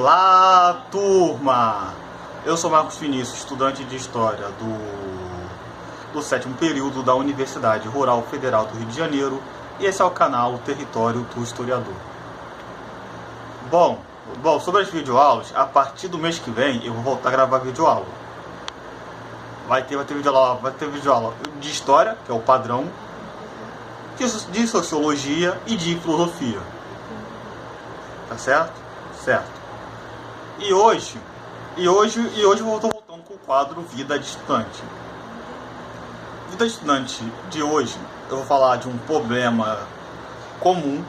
Olá, turma! Eu sou Marcos Vinícius, estudante de História do 7º período da Universidade Rural Federal do Rio de Janeiro, e esse é o canal Território do Historiador. Bom, sobre as videoaulas, a partir do mês que vem eu vou voltar a gravar videoaula. Vai ter videoaula de História, que é o padrão, de Sociologia e de Filosofia. Tá certo? Certo. E hoje eu estou voltando com o quadro Vida de Estudante. Vida de Estudante de hoje, eu vou falar de um problema comum,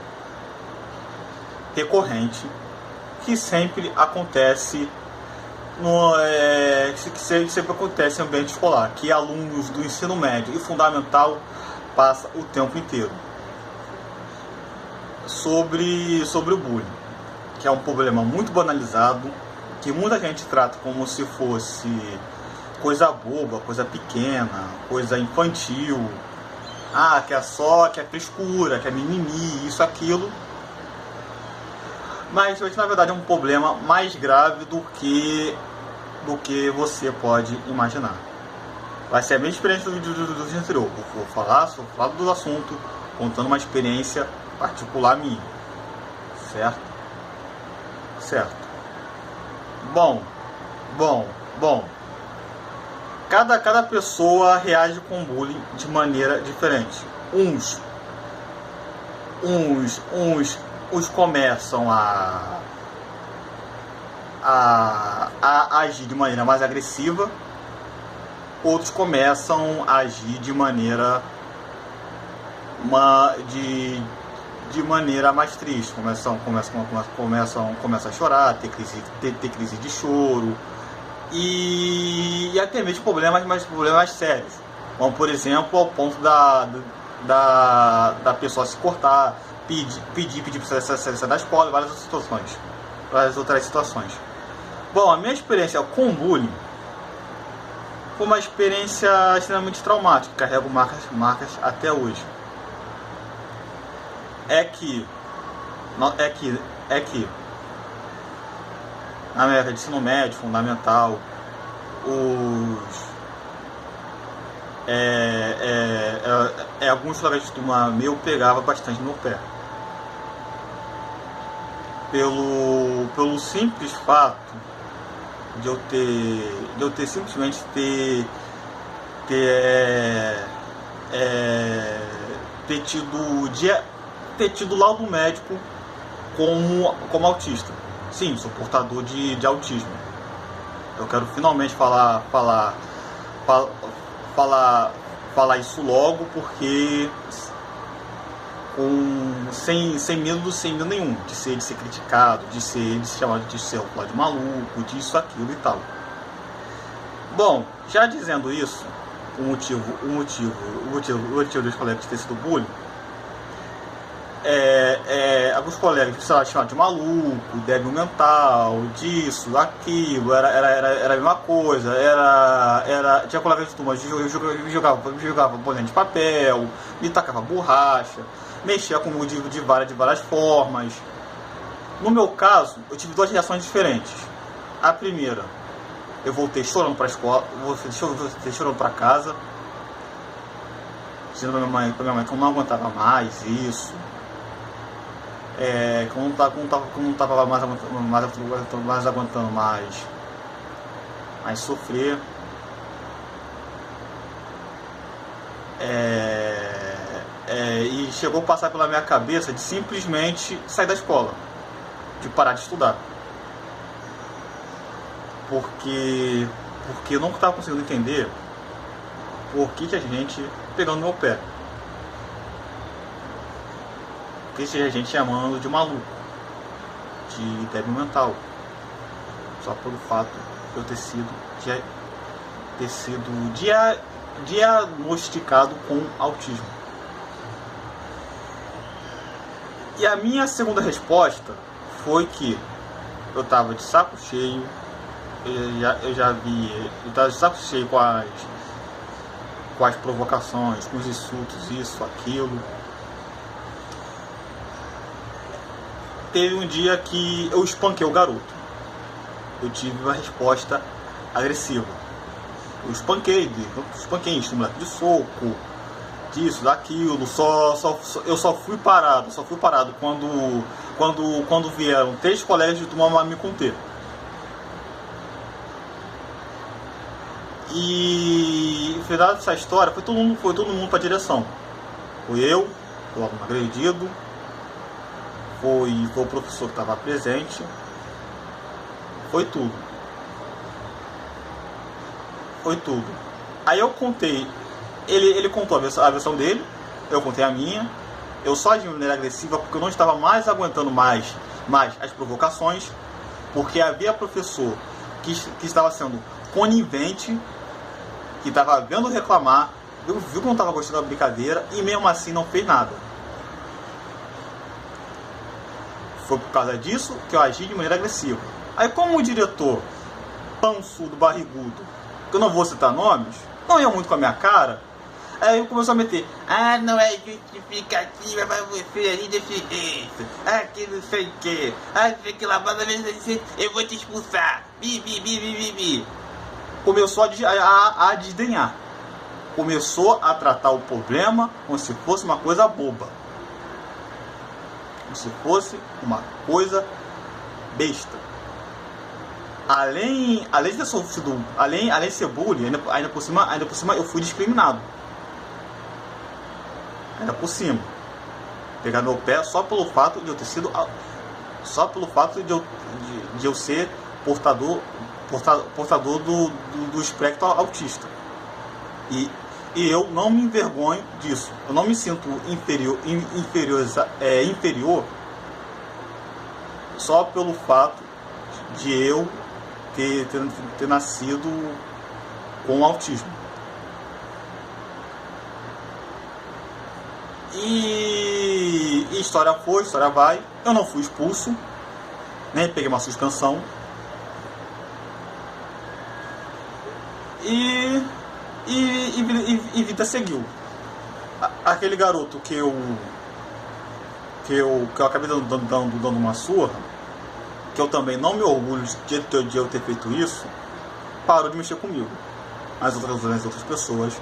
recorrente, que sempre acontece sempre acontece em ambiente escolar, que alunos do ensino médio e fundamental passam o tempo inteiro. Sobre o bullying, que é um problema muito banalizado, que muita gente trata como se fosse coisa boba, coisa pequena, coisa infantil, que é frescura, que é mimimi, isso, aquilo. Mas na verdade é um problema mais grave do que você pode imaginar. Vai ser a minha experiência do vídeo anterior. Vou falar do assunto, contando uma experiência particular minha. Certo. Bom. Cada pessoa reage com bullying de maneira diferente. Uns começam a agir de maneira mais agressiva, outros começam a agir de maneira mais triste, começam a chorar, ter crise de choro e até mesmo problemas mais sérios, como por exemplo ao ponto da pessoa se cortar, pedir para sair da escola, várias outras situações. Bom, a minha experiência com bullying foi uma experiência extremamente traumática, carrego marcas até hoje. É que na minha época de ensino médio, fundamental, alguns colegas de turma meu pegavam bastante no meu pé. Pelo simples fato de eu ter simplesmente ter tido laudo médico como autista. Sim, sou portador de autismo. Eu quero finalmente falar isso logo, porque sem medo nenhum de ser criticado, de ser chamado de ser de maluco, disso, aquilo e tal. Bom, já dizendo isso, o motivo dos colegas ter sido bullying, alguns colegas chamavam de maluco, débil mental, disso, aquilo, era a mesma coisa, tinha colegas de turma que jogava bolinha de papel, me tacava borracha, mexia comigo de várias formas. No meu caso, eu tive duas reações diferentes. A primeira, eu voltei chorando para a escola, voltei chorando para casa, dizendo para minha mãe que eu não aguentava mais isso. Que eu não estava mais aguentando mais sofrer. E chegou a passar pela minha cabeça de simplesmente sair da escola, de parar de estudar, porque eu não estava conseguindo entender por que a gente pegando no meu pé, por que a gente chamando de maluco, de débil mental, só pelo fato de eu ter sido diagnosticado com autismo. E a minha segunda resposta foi que eu estava de saco cheio, eu estava de saco cheio com as provocações, com os insultos, isso, aquilo. Teve um dia que eu espanquei o garoto. eu tive uma resposta agressiva. Eu espanquei, moleque, de soco, disso, daquilo. Eu só fui parado quando vieram 3 colegas de turma me conter. E no final dessa história foi todo mundo para a direção. Foi eu, o aluno agredido, foi o professor que estava presente, foi tudo. Aí eu contei, ele contou a versão dele, eu contei a minha. Eu só agi de maneira agressiva porque eu não estava mais aguentando mais as provocações, porque havia professor que estava sendo conivente, que estava vendo reclamar, viu que não estava gostando da brincadeira e mesmo assim não fez nada. Foi por causa disso que eu agi de maneira agressiva. Aí como o diretor, pançudo, barrigudo, que eu não vou citar nomes, não ia muito com a minha cara, aí ele começou a meter: ah, não é justificativa pra você aí defender isso, ah, que não sei o que, ah, não sei que lá, eu vou te expulsar, começou a desdenhar, começou a tratar o problema como se fosse uma coisa boba, como se fosse uma coisa besta. Além de ter sofrido, além de ser bullying, ainda por cima eu fui discriminado. Ainda por cima, pegar meu pé só pelo fato de eu ter sido, só pelo fato de eu ser portador do espectro autista. E eu não me envergonho disso. Eu não me sinto inferior só pelo fato de eu ter nascido com autismo. E história foi, história vai. Eu não fui expulso, nem peguei uma suspensão. E vida seguiu. Aquele garoto que eu acabei dando uma surra, que eu também não me orgulho de eu ter feito isso, parou de mexer comigo. As outras pessoas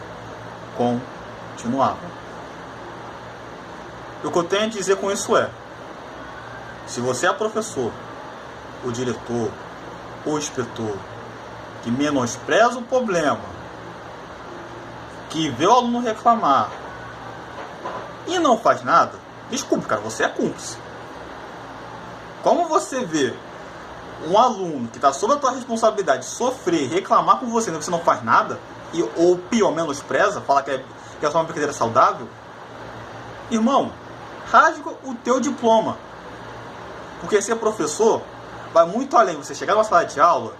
continuavam. O que eu tenho a dizer com isso é: se você é professor, o diretor, o inspetor, que menospreza o problema, que vê o aluno reclamar e não faz nada, desculpe, cara, você é cúmplice. Como você vê um aluno que está sob a tua responsabilidade sofrer, reclamar com você, você não faz nada, ou pior, menospreza, fala que é só uma brincadeira saudável, irmão, rasga o teu diploma. Porque ser professor vai muito além. Você chegar numa sala de aula,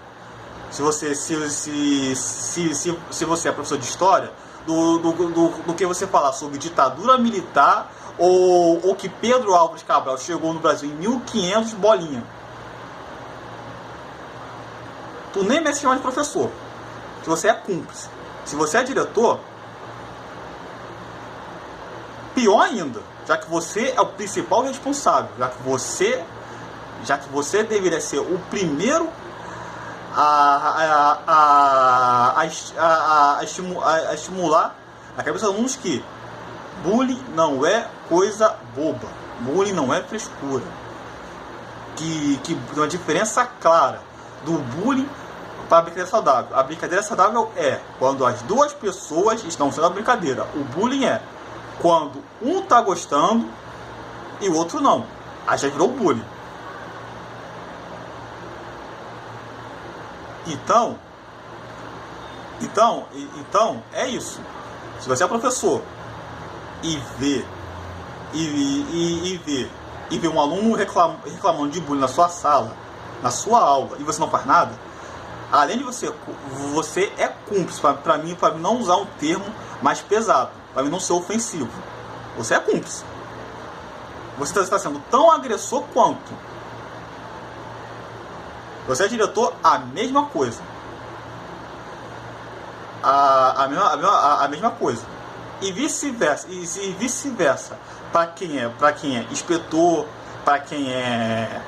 se você é professor de história, do que você falar sobre ditadura militar ou que Pedro Álvares Cabral chegou no Brasil em 1500 bolinha. Tu nem merece chamar de professor. Se você é cúmplice. Se você é diretor, pior ainda, já que você é o principal responsável, já que você deveria ser o primeiro a estimular a cabeça dos alunos que bullying não é coisa boba, bullying não é frescura, que tem uma diferença clara do bullying para a brincadeira saudável. A brincadeira saudável é quando as duas pessoas estão sendo a brincadeira. O bullying é quando um está gostando e o outro não. Aí já virou bullying. Então é isso. Se você é professor e vê um aluno reclamando de bullying na sua sala, na sua aula, e você não faz nada, além de você é cúmplice, para mim não usar um termo mais pesado, para mim não ser ofensivo. Você é cúmplice. Você está sendo tão agressor quanto. Você é diretor, a mesma coisa. A mesma coisa. E vice-versa. Para quem é inspetor, para quem é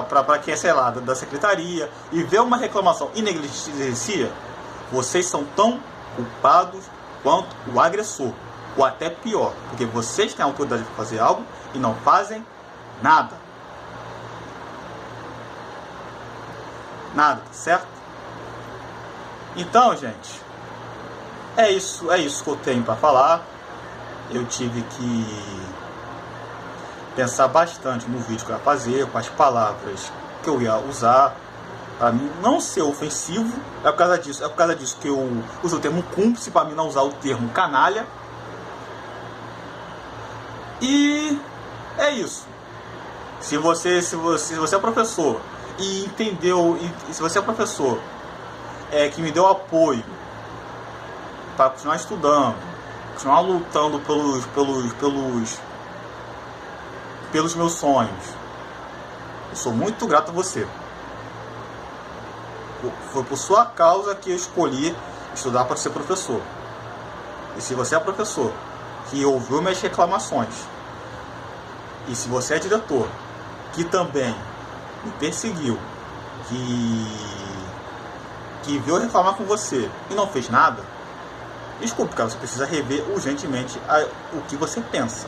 para quem é, sei lá, da secretaria, e vê uma reclamação e negligencia, vocês são tão culpados quanto o agressor, ou até pior, porque vocês têm a autoridade para fazer algo e não fazem nada. Nada, tá certo? Então, gente, é isso que eu tenho para falar. Eu tive que pensar bastante no vídeo que eu ia fazer, com as palavras que eu ia usar, para mim não ser ofensivo. É por causa disso que eu uso o termo cúmplice, para mim não usar o termo canalha. E é isso. Se você é professor e entendeu, e se você é professor que me deu apoio para continuar estudando, continuar lutando pelos meus sonhos, eu sou muito grato a você. Foi por sua causa que eu escolhi estudar para ser professor. E se você é professor que ouviu minhas reclamações, e se você é diretor que também me perseguiu, que veio reclamar com você e não fez nada, desculpe, cara, você precisa rever urgentemente o que você pensa.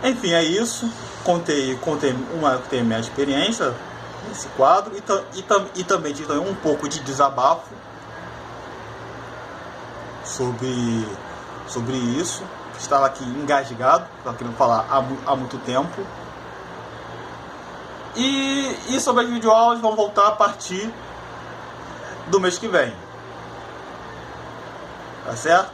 Enfim, é isso. Contei minha experiência nesse quadro e também tive um pouco de desabafo sobre isso. Estava aqui engasgado, estava querendo falar há muito tempo. E sobre as videoaulas vão voltar a partir do mês que vem. Tá certo?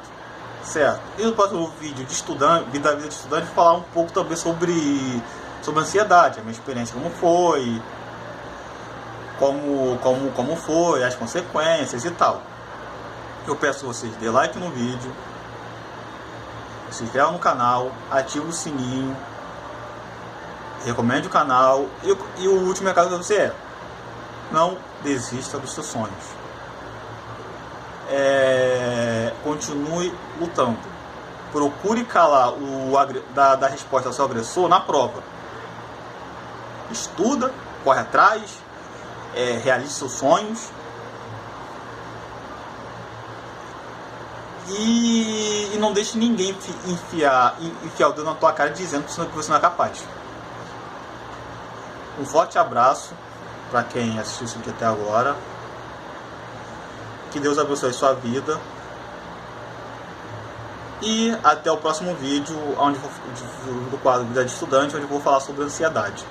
Certo. E no próximo vídeo de estudante, vida de estudante, vou falar um pouco também sobre ansiedade, a minha experiência, como foi, como foi, as consequências e tal. Eu peço a vocês dê like no vídeo, se inscreva no canal, ative o sininho, recomende o canal e o último recado para você é: não desista dos seus sonhos. Continue lutando. Procure calar da resposta ao seu agressor na prova. Estuda, corre atrás, realize seus sonhos e não deixe ninguém enfiar o dedo na tua cara dizendo que você não é capaz. Um forte abraço para quem assistiu esse vídeo até agora. Que Deus abençoe sua vida. E até o próximo vídeo do quadro Vida de Estudante, onde eu vou falar sobre ansiedade.